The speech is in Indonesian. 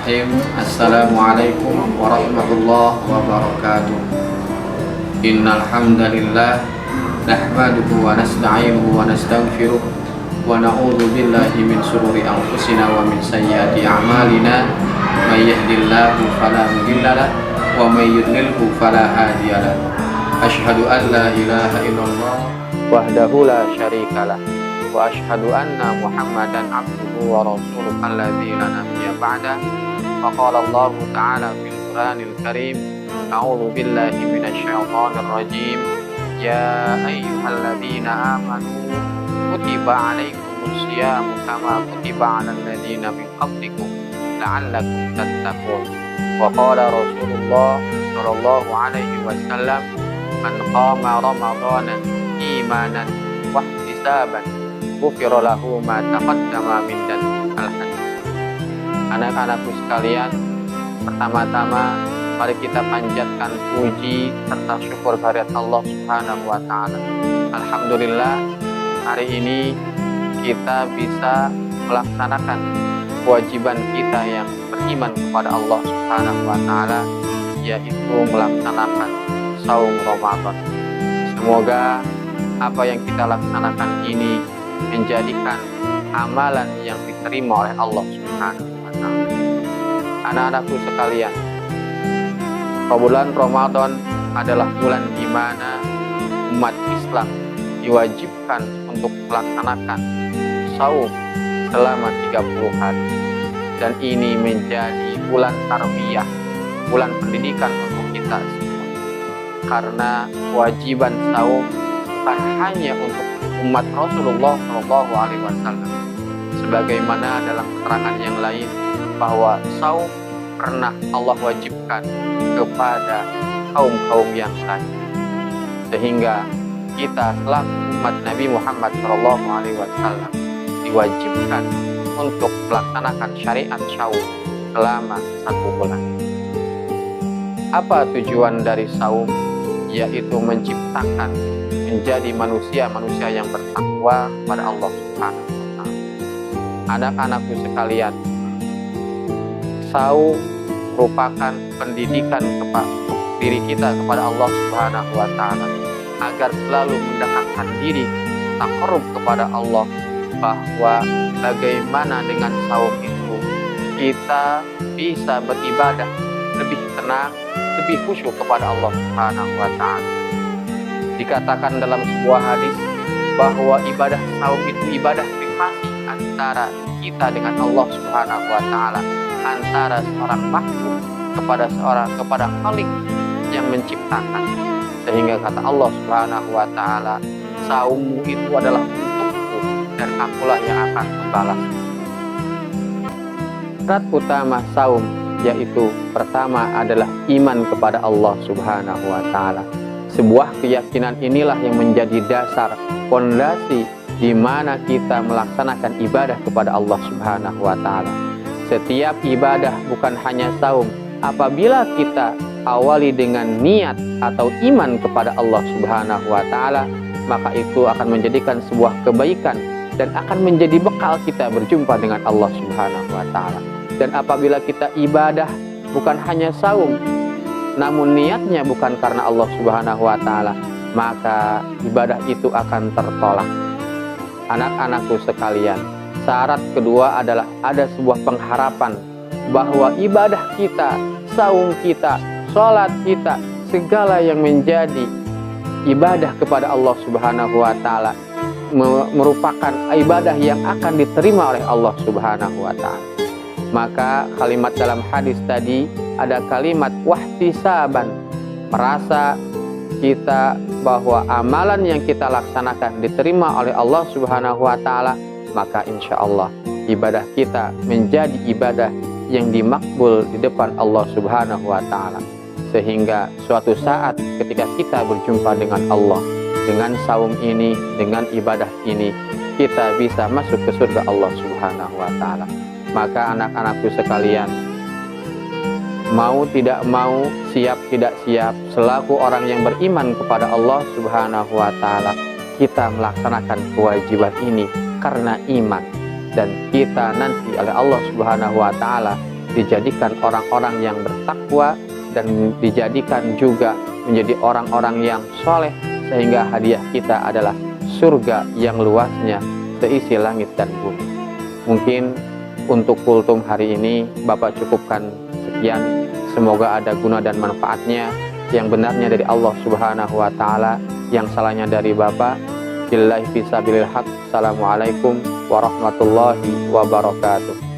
Bismillahirrahmanirrahim. Assalamualaikum warahmatullahi wabarakatuh. Innal hamdalillah nahmaduhu wa nasta'inuhu wa nastaghfiruh wa na'udzu billahi min shururi anfusina wa min sayyiati a'malina. May yahdihillahu fala mudilla lahu wa may yudlilhu fala hadiya lahu. Asyhadu an la ilaha illallah wahdahu la syarika lahu wa asyhadu anna Muhammadan abduhu wa rasuluhu alladzi la nabiyya ba'da. Wa qala Allah ta'ala fil Qur'anil Karim, a'udzu billahi minasy syaithanir rajim. Ya ayyuhalladzina amanu kutiba 'alaikumus syiyamu kama kutiba 'alal ladzina min qablikum la'allakum tattaqun. Wa qala Rasulullah sallallahu alaihi wasallam, man qama ramadhana imanan wa ihtisaban ghufira lahu ma taqaddama min dzambihil. Anak-anakku sekalian, pertama-tama mari kita panjatkan puji serta syukur kehadirat Allah Subhanahu wa taala. Alhamdulillah, hari ini kita bisa melaksanakan kewajiban kita yang beriman kepada Allah Subhanahu wa taala, yaitu melaksanakan saum Ramadan. Semoga apa yang kita laksanakan ini menjadikan amalan yang diterima oleh Allah Subhanahu wa taala. Anak-anakku sekalian, bulan Ramadan adalah bulan di mana umat Islam diwajibkan untuk melaksanakan saum selama 30 hari. Dan ini menjadi bulan tarbiyah, bulan pendidikan untuk kita semua. Karena kewajiban saum bukan hanya untuk umat Rasulullah SAW, sebagaimana dalam keterangan yang lain bahwa saum pernah Allah wajibkan kepada kaum-kaum yang lain, sehingga kita selaku umat Nabi Muhammad SAW diwajibkan untuk melaksanakan syariat saum selama 1 bulan. Apa tujuan dari saum? Yaitu menciptakan menjadi manusia-manusia yang bertakwa kepada Allah Subhanahu wa taala. Anak-anakku sekalian, saum merupakan pendidikan kepada diri kita kepada Allah Subhanahu wa taala agar selalu mendekatkan diri taqarrub kepada Allah, bahwa bagaimana dengan saum itu kita bisa beribadah lebih tenang, lebih khusyuk kepada Allah Subhanahu wa taala. Dikatakan dalam sebuah hadis bahwa ibadah saum itu ibadah privasi antara kita dengan Allah Subhanahu wa taala, antara seorang makhluk kepada Khalik yang menciptakan. Sehingga kata Allah Subhanahu wa taala, saummu itu adalah untukku dan akulah yang akan membalas. Syarat utama saum yaitu pertama adalah iman kepada Allah Subhanahu wa taala. Sebuah keyakinan inilah yang menjadi dasar, fondasi di mana kita melaksanakan ibadah kepada Allah Subhanahu wa taala. Setiap ibadah, bukan hanya saum, apabila kita awali dengan niat atau iman kepada Allah Subhanahu wa taala, maka itu akan menjadikan sebuah kebaikan dan akan menjadi bekal kita berjumpa dengan Allah Subhanahu wa taala. Dan apabila kita ibadah bukan hanya saum, namun niatnya bukan karena Allah Subhanahu wa taala, maka ibadah itu akan tertolak. Anak-anakku sekalian, syarat kedua adalah ada sebuah pengharapan bahwa ibadah kita, saum kita, sholat kita, segala yang menjadi ibadah kepada Allah Subhanahu wa taala merupakan ibadah yang akan diterima oleh Allah Subhanahu wa taala. Maka kalimat dalam hadis tadi ada kalimat wahtisaban, merasa kita bahwa amalan yang kita laksanakan diterima oleh Allah Subhanahu wa taala, maka insya Allah ibadah kita menjadi ibadah yang dimakbul di depan Allah Subhanahu wa taala. Sehingga suatu saat ketika kita berjumpa dengan Allah, dengan saum ini, dengan ibadah ini, kita bisa masuk ke surga Allah Subhanahu wa taala. Maka anak-anakku sekalian, mau tidak mau, siap tidak siap, selaku orang yang beriman kepada Allah Subhanahu wa taala, kita melaksanakan kewajiban ini karena iman, dan kita nanti oleh Allah Subhanahu wa taala dijadikan orang-orang yang bertakwa dan dijadikan juga menjadi orang-orang yang soleh, sehingga hadiah kita adalah surga yang luasnya seisi langit dan bumi. Mungkin untuk kultum hari ini Bapak cukupkan sekian. Semoga ada guna dan manfaatnya. Yang benarnya dari Allah Subhanahu wa Ta'ala, yang salahnya dari Bapak. Billahi fisabilil haq. Assalamualaikum warahmatullahi wabarakatuh.